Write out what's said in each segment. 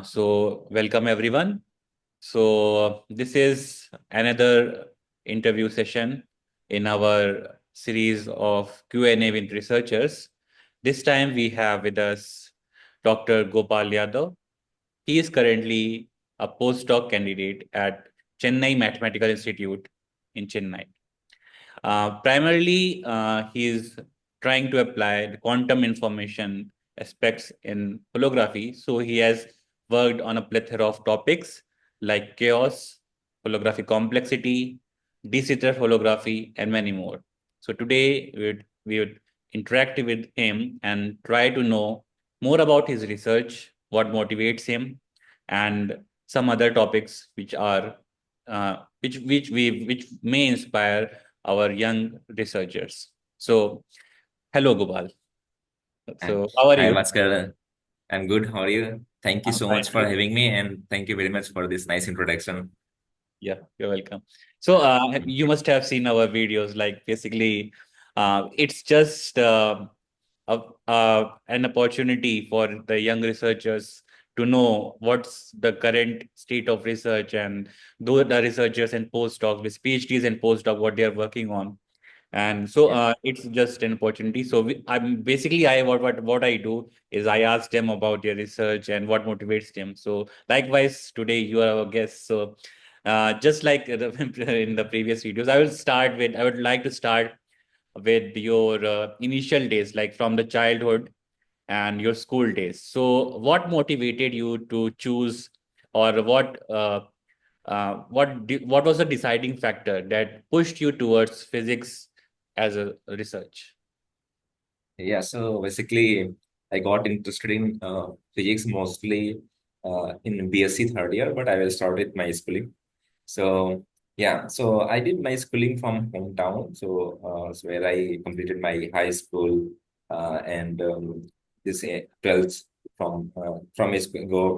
So welcome everyone. So this is another interview session in our series of Q&A with researchers. This time we have with us Dr. Gopal Yadav. He is currently a postdoc candidate at Chennai Mathematical Institute in Chennai. Primarily, he is trying to apply the quantum information aspects in holography. So he has worked on a plethora of topics like chaos, holographic complexity, de Sitter holography, and many more. So today we would interact with him and try to know more about his research, what motivates him, and some other topics which may inspire our young researchers. So, hello, Gopal. Hi, So, how are Hi, you? Bhaskar. I'm good. How are you? Thank you I'm so fine much for too. having me, and thank you very much for this nice introduction. Yeah, you're welcome. So, you must have seen our videos. Like, basically, it's just an opportunity for the young researchers to know what's the current state of research and those the researchers and postdocs with PhDs and postdoc what they are working on. And so Yeah. it's just an opportunity. So I'm basically I what I do is I ask them about their research and what motivates them. So likewise, today you are our guest. So just like in the previous videos, I would like to start with your initial days, like from the childhood and your school days. So what motivated you to choose, or what was the deciding factor that pushed you towards physics as a research? Yeah. So basically, I got interested in physics mostly in BSc third year, but I will start with my schooling. So yeah, so I did my schooling from hometown. So where I completed my high school and this 12th from a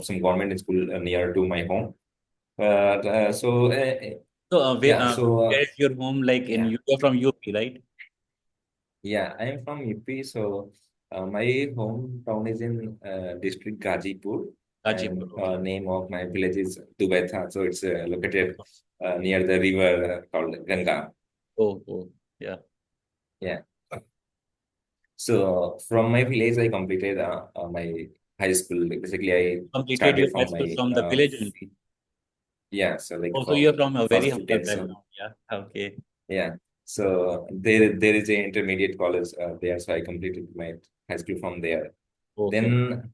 some government school near to my home. But So yeah, so where is your home? Like in yeah, you're from UP, right? yeah, I am from UP. So my hometown is in district Gazipur, Gachipur. and Okay. name of my village is Dubaitha. So it's located near the river called Ganga. Oh, yeah. Yeah. So from my village, I completed my high school. Basically, I Completed your started high from school my from the village only. yeah. So like Also, you're from from a very first to humble 10th. So background. Yeah. Okay. yeah. So there is a intermediate college there. So I completed my high school from there. Okay. Then,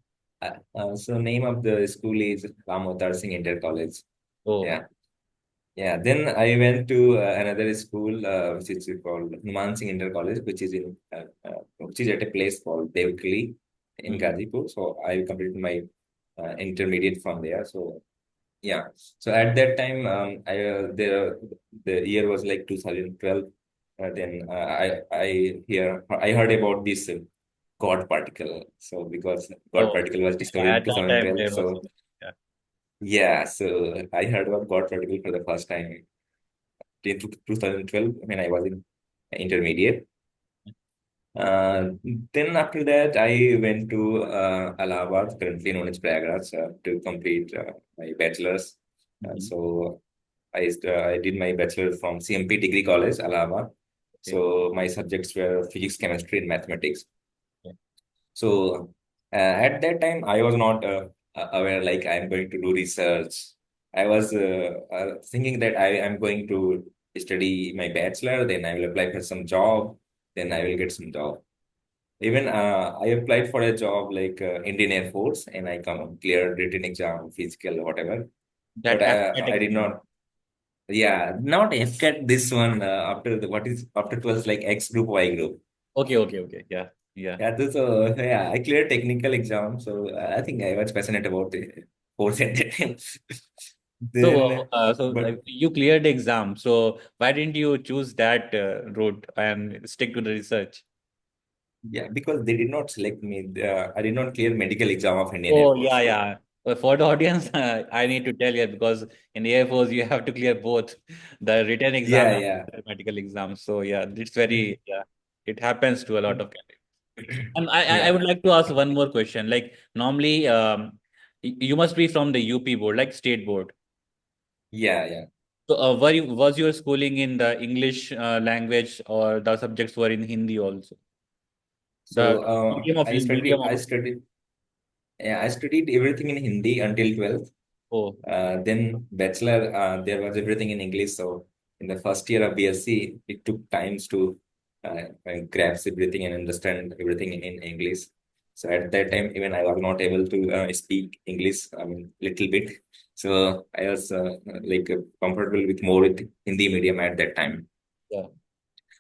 so name of the school is Ramotar Singh Inter College. Oh, Yeah, yeah. Then I went to another school which is called Numan Singh Inter College, which is at a place called Devkali in mm, Gazipur. So I completed my intermediate from there. So yeah. So at that time, the year was like 2012. Then I heard about this God particle. So because God oh, particle was discovered yeah. in At that time, 2012. there was. So Yeah. yeah, so I heard about God particle for the first time in 2012 when I was in intermediate. Uh, then after that, I went to Allahabad, currently known as Prayagraj, to complete my bachelor's. Mhm. So I did my bachelor from CMP Degree College, Allahabad. Okay. So my subjects were physics, chemistry, and mathematics. Yeah. So at that time, I was not aware like I'm going to do research. I was thinking that I am going to study my bachelor, then I will apply for some job, then I will get some job. Even I applied for a job like Indian Air Force, and I come cleared written exam, physical, whatever. But That FCAT I did exam. not. Yeah, not FCAT. This one after the what is after 12 like X group, Y group. Okay. Yeah. Yeah. Yeah, I cleared technical exam, so I think I was passionate about the course at that time. So, Then, but you cleared the exam. So, why didn't you choose that route and stick to the research? yeah, because they did not select me. I did not clear medical exam of Indian Air Oh, Force. yeah. For the audience, I need to tell you because in the Air Force, you have to clear both the written exam Yeah, and yeah. the medical exam. So, yeah, yeah, it happens to a lot of candidates. And I Yeah. would like to ask one more question. Like, normally, You must be from the UP board, like state board. Yeah, yeah. So, was your schooling in the English language, or the subjects were in Hindi also? The So medium of. I studied everything in Hindi until 12th. Oh, Then bachelor, there was everything in English. So in the first year of BSc, it took times to grasp everything and understand everything in English. So at that time, even I was not able to speak English, I mean, little bit. So I was comfortable with more with Hindi medium at that time. yeah,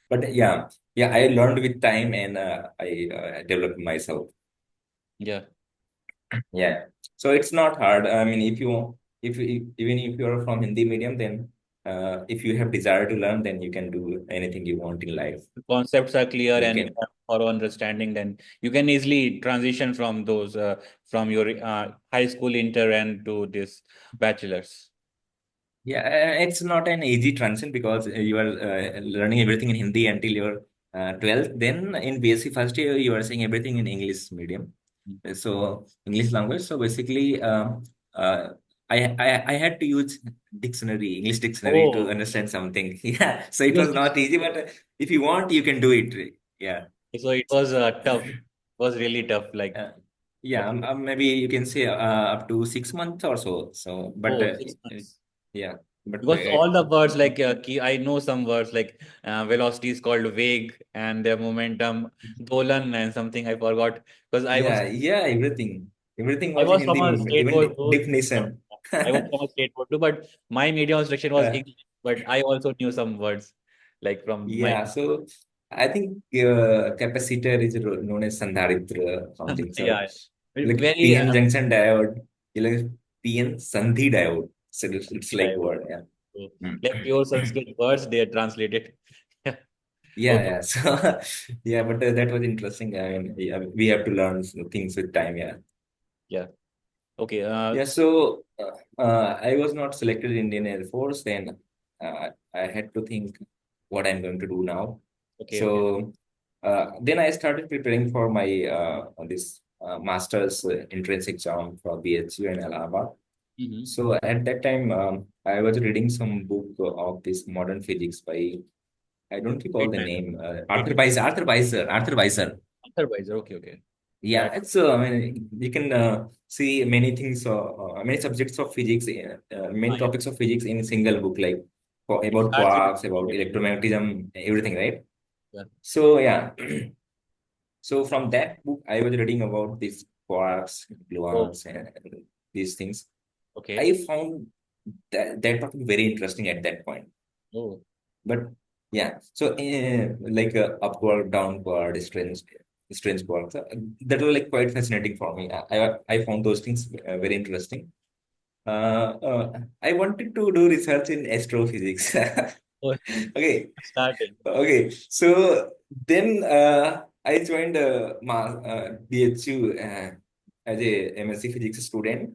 But yeah, I learned with time and I developed myself. yeah. Yeah. So it's not hard. I mean, even if you're from Hindi medium, then if you have desire to learn, then you can do anything you want in life. Concepts are clear You and you can, have thorough understanding, then you can easily transition from those from your high school inter and to this bachelor's. yeah, it's not an easy transition because you are learning everything in Hindi until your 12th. Then in BSc first year, you are saying everything in English medium. So English language. So basically, uh, I had to use dictionary, English dictionary to Oh, understand something. Yeah. So it because was not easy, but if you want, you can do it. Yeah. so it was tough. It was really tough. Like, Uh, yeah. okay. Maybe you can say up to 6 months or so. So, but Oh, 6 months. yeah. But Because all the words like key, I know some words like velocity is called wave and their momentum, dolan and something I forgot because yeah, yeah, everything I was in was from Hindi, a state even board too. definition. I was from a state board too, but my medium instruction was Uh, English. But I also knew some words like from my yeah, so I think capacitor is known as Sandharitra something. So yeah, like very PN junction diode, like PN Sandhi diode. So it's like word, yeah. like Mm. pure Sanskrit words they are translated. Yeah, Okay, yeah. So yeah, but that was interesting. I mean, yeah, we have to learn some things with time. Yeah. yeah, okay, Yeah, so I was not selected in Indian Air Force. Then I had to think what I'm going to do now. okay. So then I started preparing for my this master's entrance exam for BHU in Allahabad. Mm-hmm. So at that time, I was reading some book of this modern physics by I don't recall the Friedman, name. Arthur Friedman, Weiser. Arthur Weiser. Arthur Weiser. supervisor. Okay, okay. Yeah, That it's I mean you can see many things, many subjects of physics, many yeah, topics of physics in a single book, like it about starts with quarks, about electromagnetism, everything, right? yeah. So yeah, so from that book, I was reading about these quarks, Oh, gluons, and these things. okay. I found that topic very interesting at that point. Oh, But yeah, so like upward, downward, strange quarks, that was like quite fascinating for me. I found those things very interesting. I wanted to do research in astrophysics. oh, Okay, starting. okay. So then I joined BHU as a MSc physics student.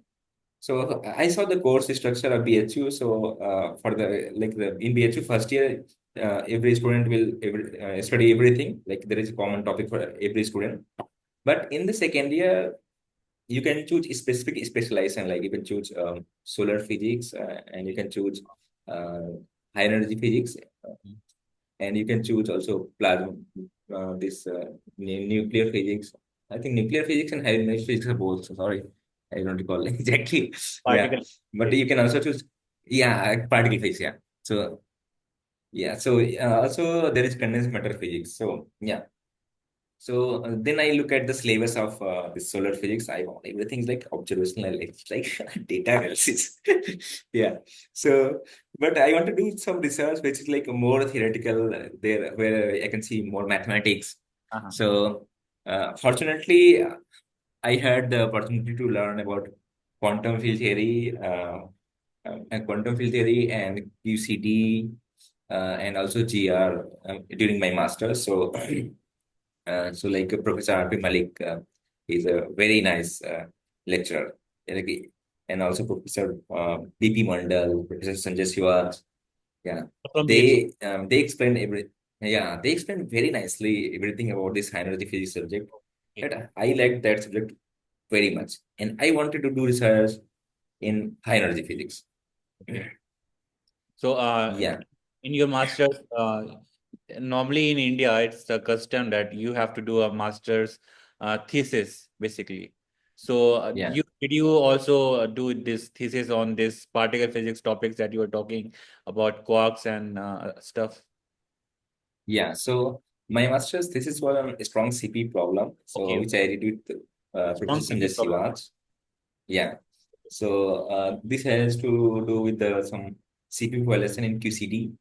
So I saw the course structure of BHU. So for the like the in BHU first year, every student will study everything. Like there is a common topic for every student. But in the second year, you can choose a specific specialization. Like you can choose solar physics, and you can choose uh, high energy physics, and you can choose also plasma, this nuclear physics. I think nuclear physics and high energy physics are both. So sorry, I don't recall exactly. Yeah, Particle but physics. you can also choose, yeah, particle physics. Yeah. So yeah, so also there is condensed matter physics. So yeah. So then I look at the syllabus of the solar physics. I want everything's like observational, like data analysis. Yeah. So, but I want to do some research which is like more theoretical there, where I can see more mathematics. Uh-huh. So, fortunately, I had the opportunity to learn about quantum field theory, and quantum field theory and QCD, and also GR during my master's. So. So Professor R.P. Malik, he's a very nice lecturer. And also Professor B.P. Mandal, Professor Sanjay Siva. Yeah, From BH. they explain every. Yeah, they explain very nicely everything about this high energy physics subject. Okay. And I like that subject very much. And I wanted to do research in high energy physics. Okay. So, Yeah, in your master's, normally in India, it's the custom that you have to do a master's thesis, basically. So, yeah, did you also do this thesis on this particle physics topics that you were talking about, quarks and stuff? yeah. So my master's thesis was on a strong CP problem, so Okay, which I did with strong Professor Sanjay CP problem. Sivaj. Yeah. So this has to do with some CP violation in QCD.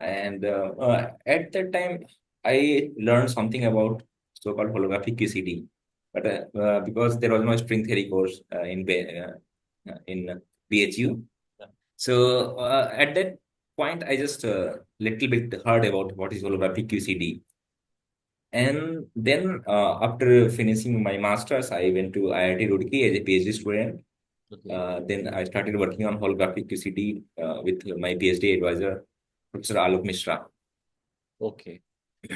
And at that time, I learned something about so-called holographic QCD. But because there was no string theory course in BHU, Yeah. so at that point, I just little bit heard about what is holographic QCD. And then after finishing my master's, I went to IIT Roorkee as a PhD student. Okay. Then I started working on holographic QCD with my PhD advisor, Professor Alok Mishra. Okay.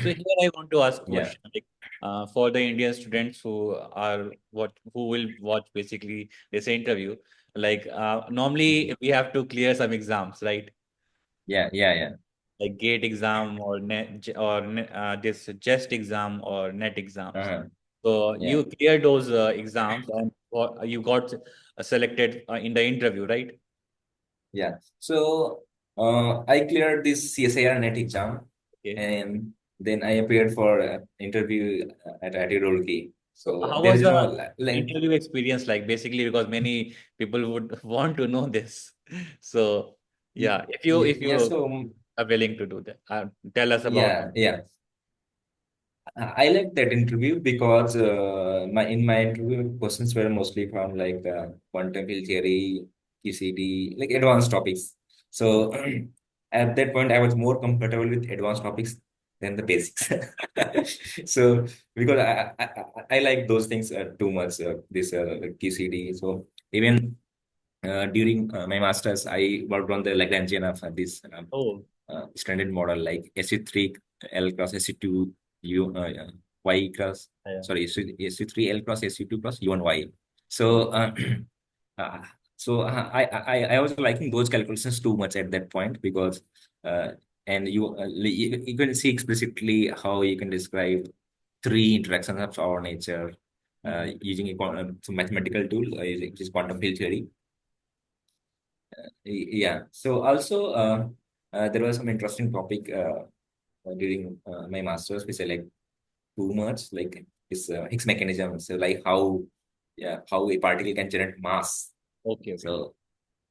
So here I want to ask Yeah. question like for the Indian students who will watch basically this interview, like normally we have to clear some exams, right? Yeah, yeah, yeah. Like gate exam or this JEST exam or net exams. Uh-huh. So Yeah, you cleared those exams and you got selected in the interview, right? yeah. So I cleared this CSIR net exam, Okay. and then I appeared for interview at IIT Roorkee. So So how there was is no the like, interview experience like? Basically, because many people would want to know this. So yeah, if yeah. you So are willing to do that, tell us about it. yeah, yeah. I like that interview because my in my interview questions were mostly from like quantum field theory, QCD, like advanced topics. So at that point, I was more comfortable with advanced topics than the basics. So because I like those things too much, this like QCD. So even during my masters, I worked on the Lagrangian of this Oh, standard model like SE3 L cross SE2 U Y cross yeah. sorry SE3 L cross SE2 cross U and Y. So uh, I was liking those calculations too much at that point because uh, and you can see explicitly how you can describe three interactions of our nature Mhm. using some mathematical tool which is quantum field theory. Yeah. So also there was some interesting topic during my master's which I like too much, like this Higgs mechanism. So like how yeah how a particle can generate mass. Okay, okay. So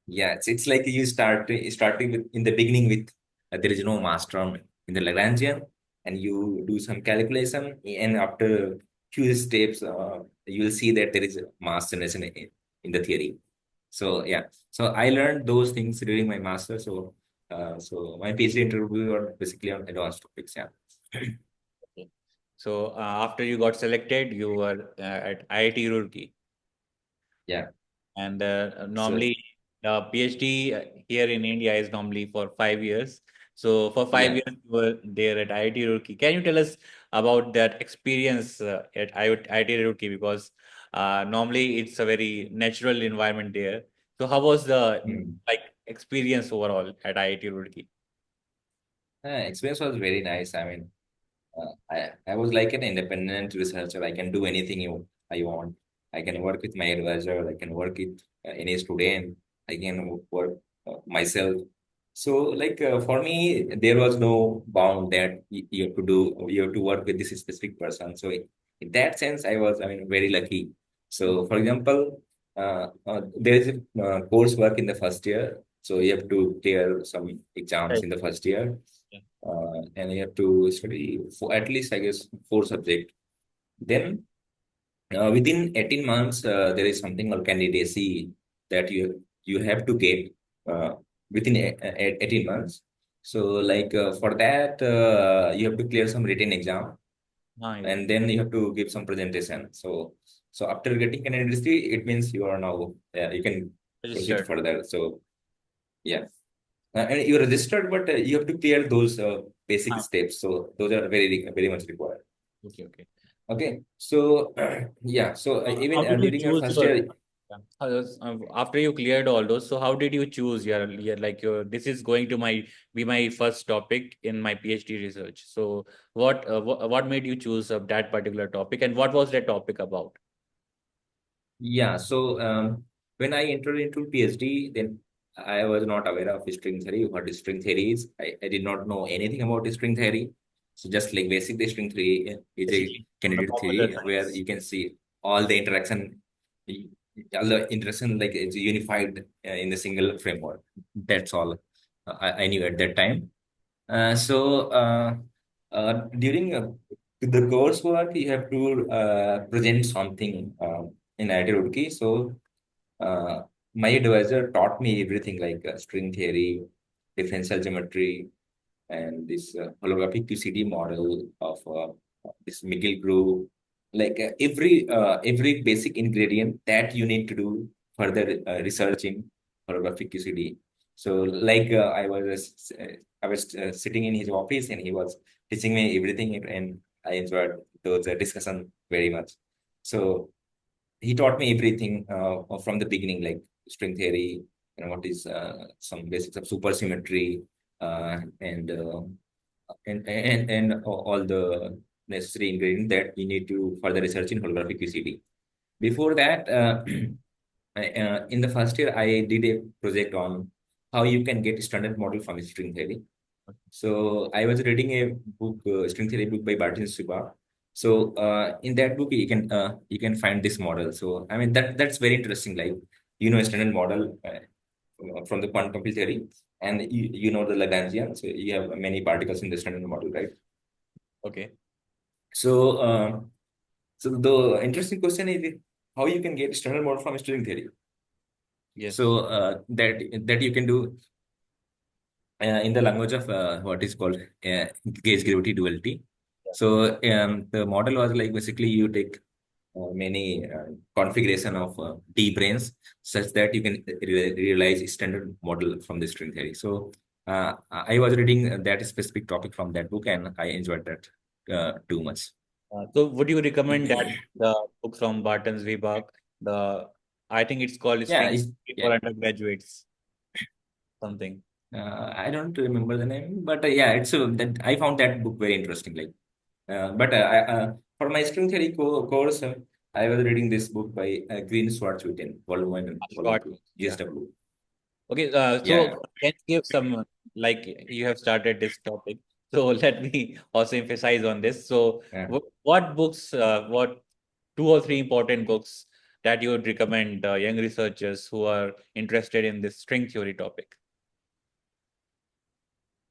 yeah, it's like you starting with in the beginning with there is no mass term in the Lagrangian, and you do some calculation, and after few steps, you will see that there is a mass generation in the theory. So yeah, so I learned those things during my master. So so my PhD interview were basically on advanced topics. Yeah, Okay. So after you got selected, you were at IIT Roorkee. yeah. And So normally, PhD here in India is normally for 5 years. So for five yeah. years, you were there at IIT Roorkee. Can you tell us about that experience at IIT Roorkee? Because normally it's a very natural environment there. So how was the Hmm. like experience overall at IIT Roorkee? Experience was very nice. I mean, I was like an independent researcher. I can do anything I want. I can work with my advisor. I can work with any student. I can work myself. So, like for me, there was no bound that you have to do. You have to work with this specific person. So, in that sense, I mean, very lucky. So, for example, there is a coursework in the first year. So, you have to clear some exams Right. in the first year Yeah. and you have to study for at least, I guess, four subjects. Then within 18 months, there is something called candidacy that you have to get within 18 months. So, like for that, you have to clear some written exam, Nice. and then you have to give some presentation. So after getting candidacy, it means you are now you can proceed Registered. further. So yeah. And you're registered, but you have to clear those basic Ah, steps. So those are very much required. okay, okay. Okay, so yeah, so How even did you during your choose first your year, after you cleared all those? So how did you choose your like your this is going to be my first topic in my PhD research? So what made you choose that particular topic, and what was that topic about? yeah, so when I entered into PhD, then I was not aware of string theory, what string theory is. I did not know anything about string theory. So just like basic the string theory is a Basically, on the candidate popular theory where science. you can see all the interaction, all the interaction like it's unified in the single framework. That's all I knew at that time. During the coursework, you have to present something in IT Roorkee. So uh, my advisor taught me everything like string theory, differential geometry, and this holographic QCD model of this Miguel group. Like every basic ingredient that you need to do further research in holographic QCD. So like I was sitting in his office and he was teaching me everything and I enjoyed those discussion very much. So he taught me everything from the beginning, like string theory and what is some basics of supersymmetry and all the necessary ingredients that you need to further research in holographic QCD. Before that, in the first year, I did a project on how you can get standard model from string theory. So I was reading a book, string theory book by Barton Suba. So in that book, you can find this model. So I mean that's very interesting. Like a standard model from the quantum theory, and you know the Lagrangian. So you have many particles in the standard model, right? Okay. So so the interesting question is how you can get standard model from string theory. Yes. So that you can do in the language of what is called gauge gravity duality. So the model was like basically you take many configuration of D branes such that you can realize standard model from the string theory. So I was reading that specific topic from that book and I enjoyed that too much. So would you recommend that the book from Barton's Weber, the I think it's called Yeah, String it's, for yeah. Undergraduates, something. I don't remember the name, but yeah, it's that I found that book very interesting. Like, for my string theory course, I was reading this book by Green Schwartz-Witten, Volume One and Volume Short. Two, Yeah. GSW. Okay. Yeah. So can you give some like you have started this topic. So let me also emphasize on this. So Yeah. what books, what two or three important books that you would recommend young researchers who are interested in this string theory topic?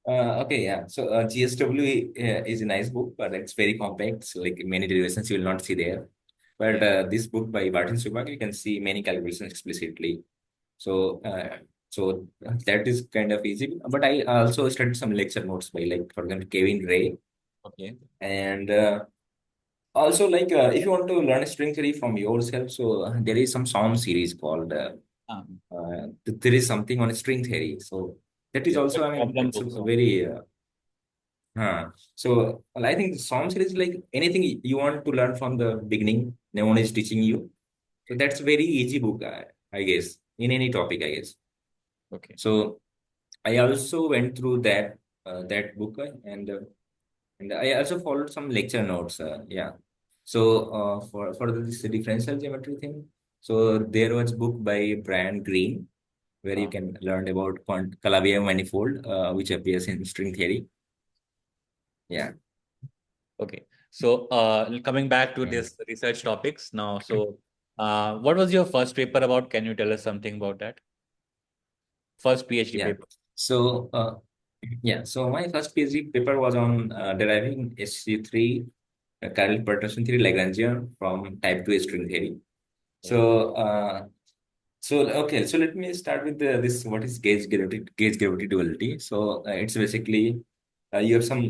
Okay, yeah. So GSW is a nice book, but it's very complex. Like many derivations you will not see there. But Okay. this book by Martin Subak, you can see many calculations explicitly. So so that is kind of easy. But I also studied some lecture notes by like for example Kevin Ray Okay. and also like if you want to learn string theory from yourself, so there is some song series called there is something on string theory. So that is Yes. also I mean Problem it's a books. very so well, I think the Psalm series like anything you want to learn from the beginning, no one is teaching you. So that's very easy book, I guess, in any topic, I guess. Okay. So I also went through that book and I also followed some lecture notes. Yeah. So for this differential geometry thing, so there was book by Brian Greene where you Uh, can learn about Calabi manifold, which appears in string theory. Yeah. okay. So coming back to Mm. this research topics now. So what was your first paper about? Can you tell us something about that? First PhD Yeah. paper. So, so my first PhD paper was on deriving SC3 chiral perturbation theory Lagrangian from type 2 string theory. Okay. So, okay, so let me start with this what is gauge gravity duality. So, it's basically you have some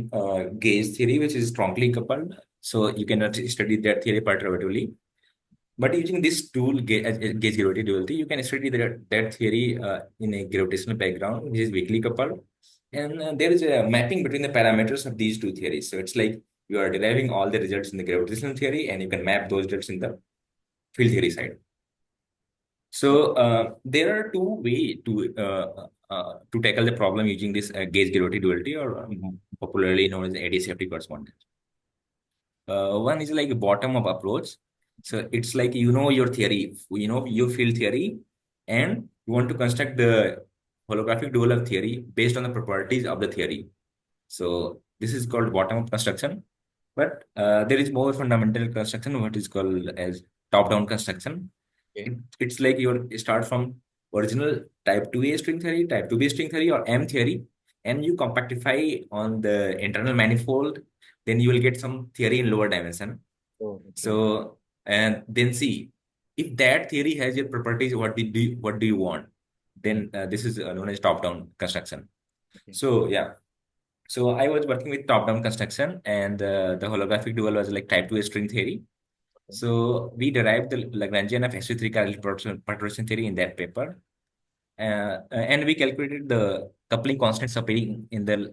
gauge theory which is strongly coupled. So, you cannot study that theory perturbatively. But using this tool, gauge gravity duality, you can study that theory in a gravitational background, which is weakly coupled. And there is a mapping between the parameters of these two theories. So it's like you are deriving all the results in the gravitational theory, and you can map those results in the field theory side. So there are two ways to tackle the problem using this gauge gravity duality, or popularly known as additivity correspondence. One is like a bottom-up approach. So it's like your theory, your field theory, and you want to construct the holographic dual of theory based on the properties of the theory. So this is called bottom-up construction. But there is more fundamental construction, what is called as top-down construction. Okay. It's like you start from original type 2A string theory, type 2B string theory, or M theory, and you compactify on the internal manifold. Then you will get some theory in lower dimension. Oh, okay. So, and then see if that theory has your properties, what do you want? Hmm. Then this is known as top-down construction. Okay. So yeah, so I was working with top-down construction, and the holographic dual was like type 2 string theory. Okay. So we derived the Lagrangian of sp3 perturbation theory in that paper, and we calculated the coupling constants appearing in the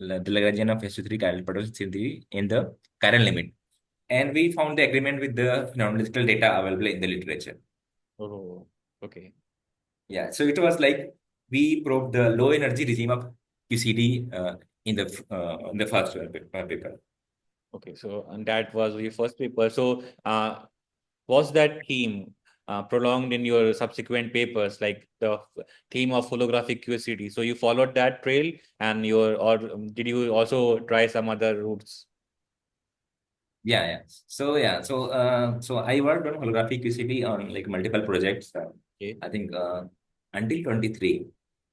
Lagrangian of sp3 perturbation theory in the chiral limit, and we found the agreement with the phenomenological data available in the literature. Oh, okay. Yeah, so it was like we proved the low energy regime of QCD in the first paper. Okay. So, and that was your first paper. So, was that theme prolonged in your subsequent papers, like the theme of holographic QCD? So you followed that trail, and did you also try some other routes? So I worked on holographic QCD on like multiple projects. Okay. I think until 23.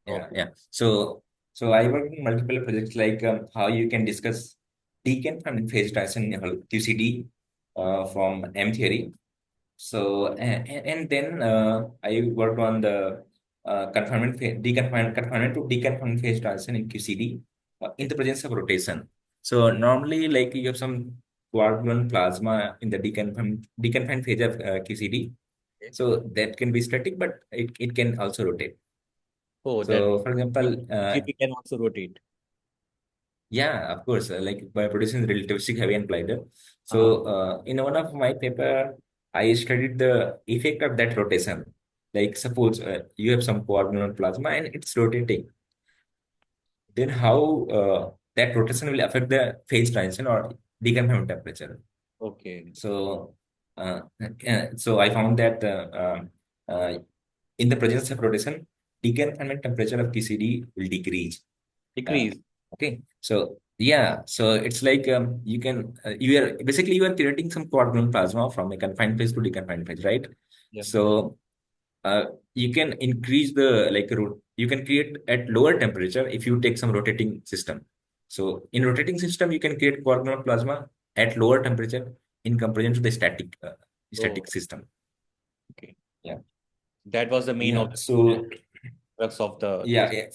Okay. Yeah. So I worked on multiple projects like how you can discuss deconfinement phase transition in QCD from M theory. So and then I worked on the confinement to deconfinement phase transition in QCD in the presence of rotation. So normally, like you have some coagulant plasma in the deconfined phase of QCD. Okay. So that can be static, but it can also rotate. Oh, that So for example, QCD can also rotate. yeah, of course, like by producing relativistic heavy and glider. Uh-huh. So in one of my paper, I studied the effect of that rotation. Like suppose you have some coordinate plasma and it's rotating, then how that rotation will affect the phase transition or deconfinement temperature. Okay. So so I found that in the presence of rotation, deconfinement temperature of PCD will decrease. Uh, Decrease. okay, so yeah, so it's like you are creating some coordinate plasma from a confined phase to deconfined phase, right? Yeah. So uh, you can increase the you can create at lower temperature if you take some rotating system. So in rotating system, you can create coordinate plasma at lower temperature in comparison to the Oh, static system. okay. Yeah, That was the main yeah. objective So crux of the yeah, thesis. yeah,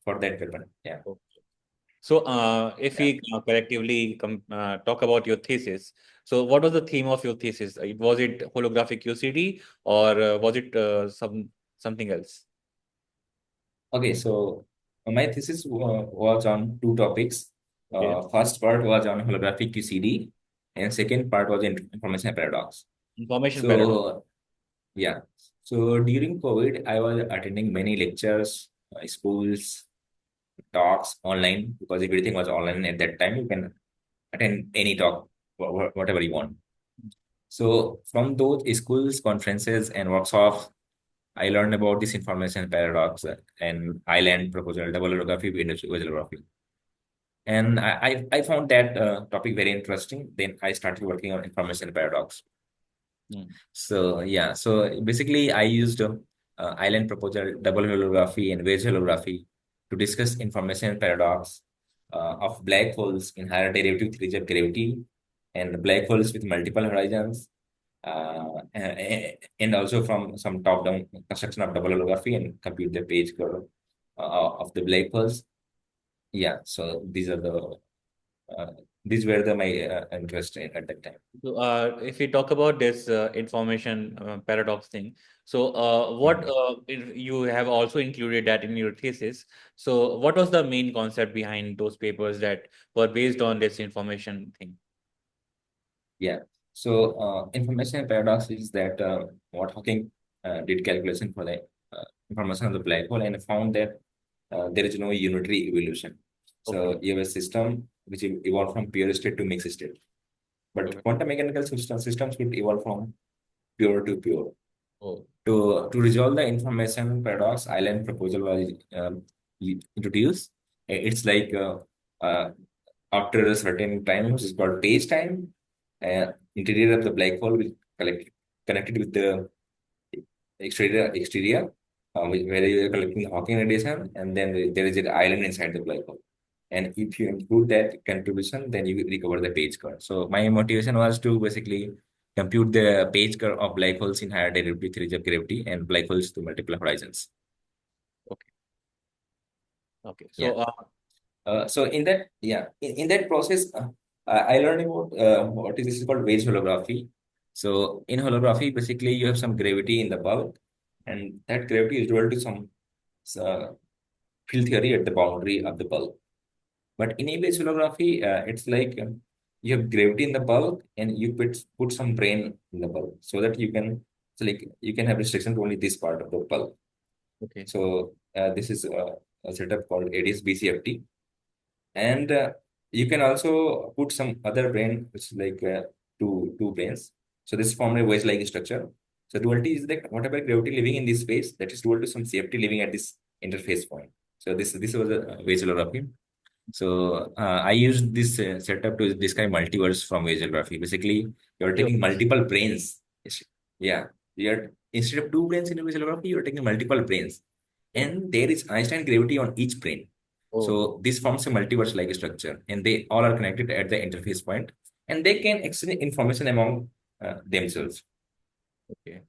for that paper, yeah. Okay. So, if Yeah. we collectively talk about your thesis, so what was the theme of your thesis? Was it holographic QCD, or was it something else? Okay, so my thesis was on two topics. Okay. First part was on holographic QCD, and second part was in information paradox. Information paradox. So yeah, so during COVID, I was attending many lectures, schools, talks online because everything was online at that time. You can attend any talk, whatever you want. So from those schools, conferences, and workshops, I learned about this information paradox and island proposal, double holography, window holography. And I found that topic very interesting. Then I started working on information paradox. Hmm. So yeah, so basically I used island proposal, double holography, and wedge holography to discuss information paradox of black holes in higher derivative theories of gravity and black holes with multiple horizons, and also from some top-down construction of double holography and compute the page curve of the black holes. Yeah, so uh, these were my interest at that time. So, if we talk about this information paradox thing, so Mhm. you have also included that in your thesis. So, what was the main concept behind those papers that were based on this information thing? Yeah. So information paradox is that what Hawking did calculation for the information of the black hole and found that there is no unitary evolution. Okay. So you have a system which evolved from pure state to mixed state. But Okay. quantum mechanical systems would evolve from pure to pure. Oh, To resolve the information paradox, Island proposal was introduced. It's like uh, after a certain time, which is called phase time, interior of the black hole will collect connected with the exterior where you are collecting the Hawking radiation, and then there is an island inside the black hole. And if you include that contribution, then you will recover the page curve. So my motivation was to basically compute the page curve of black holes in higher derivative theories of gravity and black holes to multiple horizons. okay. Okay. Yeah. So, So in that process, I learned about what is this is called wedge holography. So in holography, basically you have some gravity in the bulk, and that gravity is equal to some uh, field theory at the boundary of the bulk. But in image holography, it's like you have gravity in the bulk, and you put some brain in the bulk, so that you can so like you can have restriction to only this part of the bulk. okay. So this is a setup called ADS BCFT. And you can also put some other brain, which is like two brains. So this form a wedge-like structure. So duality is that whatever gravity living in this space, that is dual to some safety living at this interface point. So this was a wedge holography. So I used this setup to describe multiverse from wedge holography. Basically, you're taking Multiverse. multiple brains. Yeah, you're instead of two brains in a wedge holography, you're taking multiple brains, Oh, and there is Einstein gravity on each brain. oh, So this forms a multiverse-like structure, and they all are connected at the interface point, and they can exchange information among themselves. okay.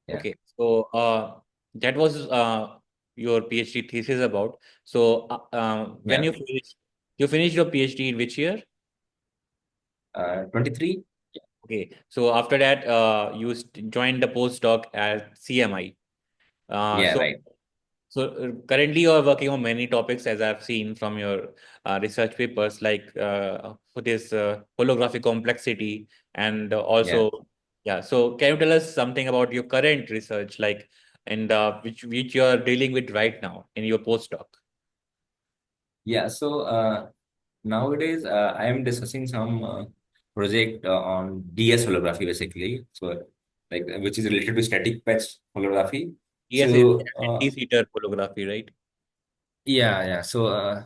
Yeah, Okay. So, that was your PhD thesis about. So, when yeah. you finished your PhD in which year? 23. Okay. So after that, you joined the postdoc at CMI. Uh, Yeah, so right. So currently you are working on many topics as I've seen from your research papers, like for this holographic complexity and Yeah, also, yeah. So can you tell us something about your current research, like and which you are dealing with right now in your postdoc? yeah. So nowadays I am discussing some project on DS holography, basically. So like which is related to static patch holography. Yes, it's So anti-seater holography, right? yeah. So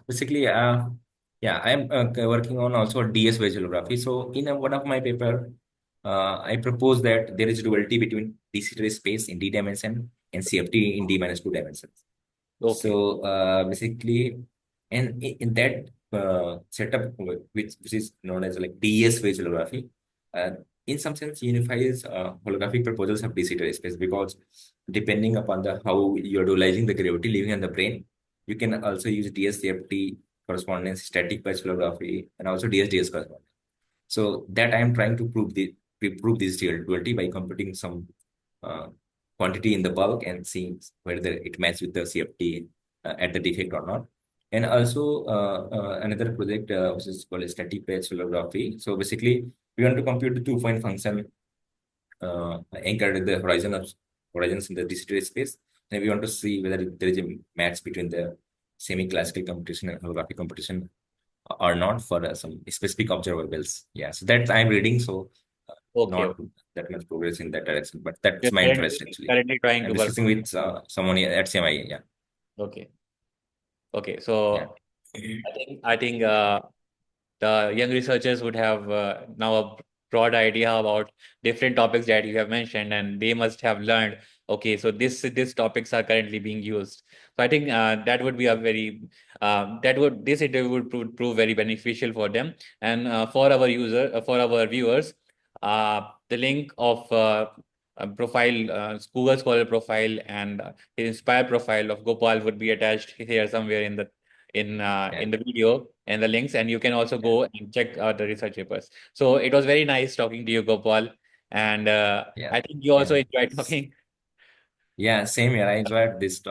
basically, yeah, I'm working on also DS visualography. So in one of my paper, I propose that there is duality between DC space in D dimension and CFT in D minus two dimensions. Okay. So basically, and in that setup, which is known as like DES visualography, uh, in some sense unifies holographic proposals of DC space, because depending upon the how you're dualizing the gravity living in the brain, you can also use DSCFT correspondence, static patch holography, and also DSDS correspondence. So that I am trying to prove this duality by computing some uh, quantity in the bulk and seeing whether it matches with the CFT at the defect or not. And also another project which is called static patch holography. So basically, we want to compute the two-point function anchored at the horizons in the digital space, and we want to see whether there is a match between the semi-classical computation and holographic computation or not for some specific observables. Yeah, so that I'm reading, so Okay. not Okay. that much progress in that direction, but that's You're my interest actually. currently trying I'm to work discussing on it. with someone here at CMI. Yeah, Okay. Okay. yeah, So I think the young researchers would have now a broad idea about different topics that you have mentioned, and they must have learned. Okay, so these topics are currently being used. So I think that would be a very that would this interview would prove very beneficial for them and for our for our viewers. The link of profile, Google Scholar profile and his Inspire profile of Gopal would be attached here somewhere yeah, in the video and the links, and you can also yeah, go and check out the research papers. So it was very nice talking to you, Gopal, and yeah, I think you yeah. also enjoyed talking. Yeah, same here. I enjoyed this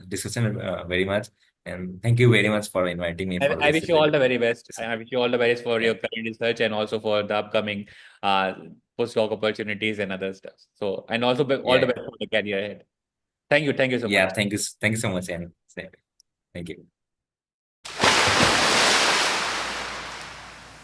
discussion very much. And thank you very much for inviting me for I this wish you all the very best. session. I wish you all the best for Yeah, your current research and also for the upcoming uh, postdoc opportunities and other stuff. So, and also all yeah, the yeah. best for the career ahead. Thank you. Thank you so Yeah, much. thank you so much, Annie. Thank you.